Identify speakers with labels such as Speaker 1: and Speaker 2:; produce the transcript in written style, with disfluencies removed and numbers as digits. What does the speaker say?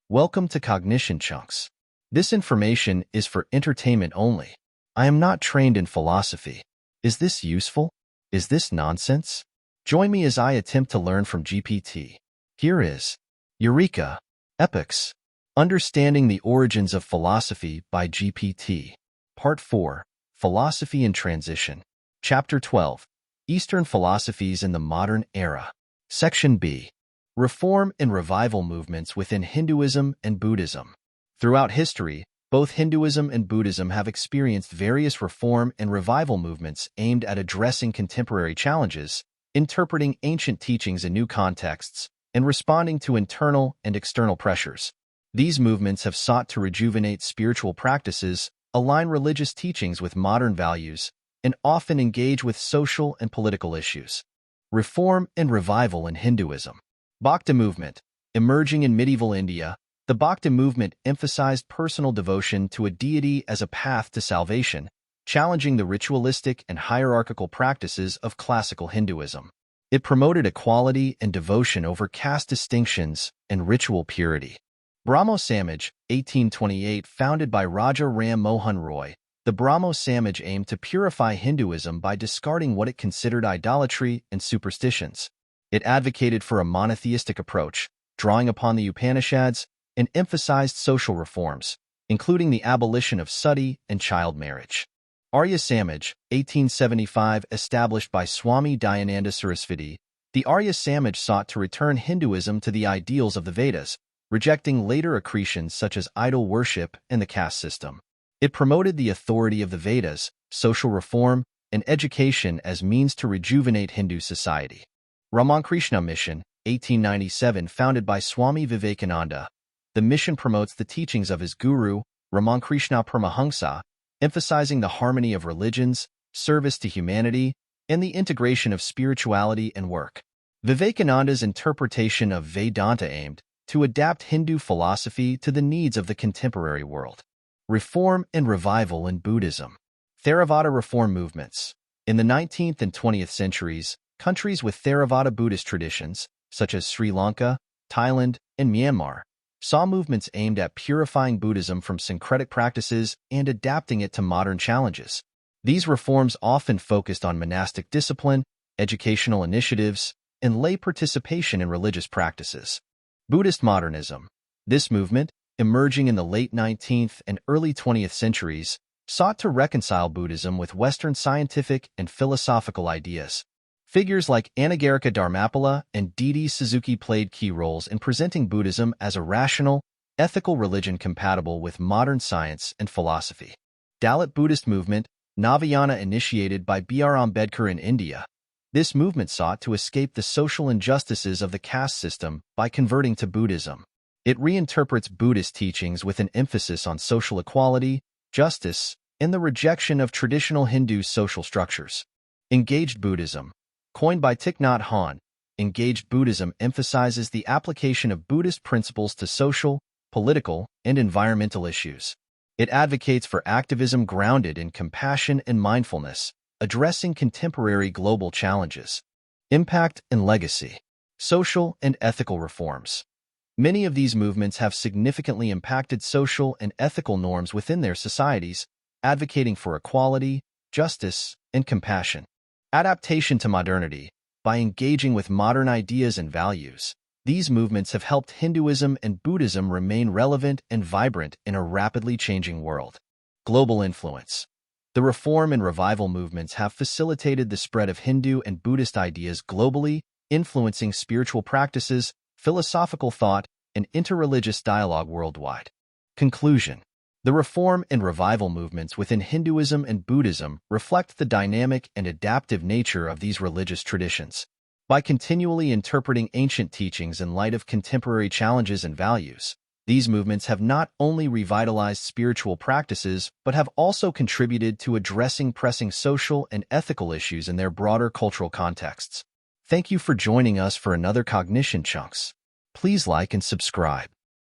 Speaker 1: Welcome to Cognition Chunks. This information is for entertainment only. I am not trained in philosophy. Is this useful? Is this nonsense? Join me as I attempt to learn from GPT. Here is Eureka! Epochs. Understanding the Origins of Philosophy by GPT. Part 4. Philosophy in Transition. Chapter 12. Eastern Philosophies in the Modern Era. Section B. Reform and revival movements within Hinduism and Buddhism. Throughout history, both Hinduism and Buddhism have experienced various reform and revival movements aimed at addressing contemporary challenges, interpreting ancient teachings in new contexts, and responding to internal and external pressures. These movements have sought to rejuvenate spiritual practices, align religious teachings with modern values, and often engage with social and political issues. Reform and revival in Hinduism. Bhakti movement. Emerging in medieval India, the Bhakti movement emphasized personal devotion to a deity as a path to salvation, challenging the ritualistic and hierarchical practices of classical Hinduism. It promoted equality and devotion over caste distinctions and ritual purity. Brahmo Samaj, 1828, founded by Raja Ram Mohan Roy, the Brahmo Samaj aimed to purify Hinduism by discarding what it considered idolatry and superstitions. It advocated for a monotheistic approach, drawing upon the Upanishads, and emphasized social reforms, including the abolition of sati and child marriage. Arya Samaj, 1875, established by Swami Dayananda Saraswati, the Arya Samaj sought to return Hinduism to the ideals of the Vedas, rejecting later accretions such as idol worship and the caste system. It promoted the authority of the Vedas, social reform, and education as means to rejuvenate Hindu society. Ramakrishna Mission, 1897, founded by Swami Vivekananda. The mission promotes the teachings of his guru, Ramakrishna Paramahansa, emphasizing the harmony of religions, service to humanity, and the integration of spirituality and work. Vivekananda's interpretation of Vedanta aimed to adapt Hindu philosophy to the needs of the contemporary world. Reform and revival in Buddhism. Theravada reform movements. In the 19th and 20th centuries, countries with Theravada Buddhist traditions, such as Sri Lanka, Thailand, and Myanmar, saw movements aimed at purifying Buddhism from syncretic practices and adapting it to modern challenges. These reforms often focused on monastic discipline, educational initiatives, and lay participation in religious practices. Buddhist modernism. This movement, emerging in the late 19th and early 20th centuries, sought to reconcile Buddhism with Western scientific and philosophical ideas. Figures like Anagarika Dharmapala and D.D. Suzuki played key roles in presenting Buddhism as a rational, ethical religion compatible with modern science and philosophy. Dalit Buddhist movement, Navayana, initiated by B.R. Ambedkar in India. This movement sought to escape the social injustices of the caste system by converting to Buddhism. It reinterprets Buddhist teachings with an emphasis on social equality, justice, and the rejection of traditional Hindu social structures. Engaged Buddhism. Coined by Thich Nhat Hanh, engaged Buddhism emphasizes the application of Buddhist principles to social, political, and environmental issues. It advocates for activism grounded in compassion and mindfulness, addressing contemporary global challenges. Impact and legacy. Social and ethical reforms. Many of these movements have significantly impacted social and ethical norms within their societies, advocating for equality, justice, and compassion. Adaptation to modernity. By engaging with modern ideas and values, these movements have helped Hinduism and Buddhism remain relevant and vibrant in a rapidly changing world. Global influence. The reform and revival movements have facilitated the spread of Hindu and Buddhist ideas globally, influencing spiritual practices, philosophical thought, and interreligious dialogue worldwide. Conclusion. The reform and revival movements within Hinduism and Buddhism reflect the dynamic and adaptive nature of these religious traditions. By continually interpreting ancient teachings in light of contemporary challenges and values, these movements have not only revitalized spiritual practices but have also contributed to addressing pressing social and ethical issues in their broader cultural contexts. Thank you for joining us for another Cognition Chunks. Please like and subscribe.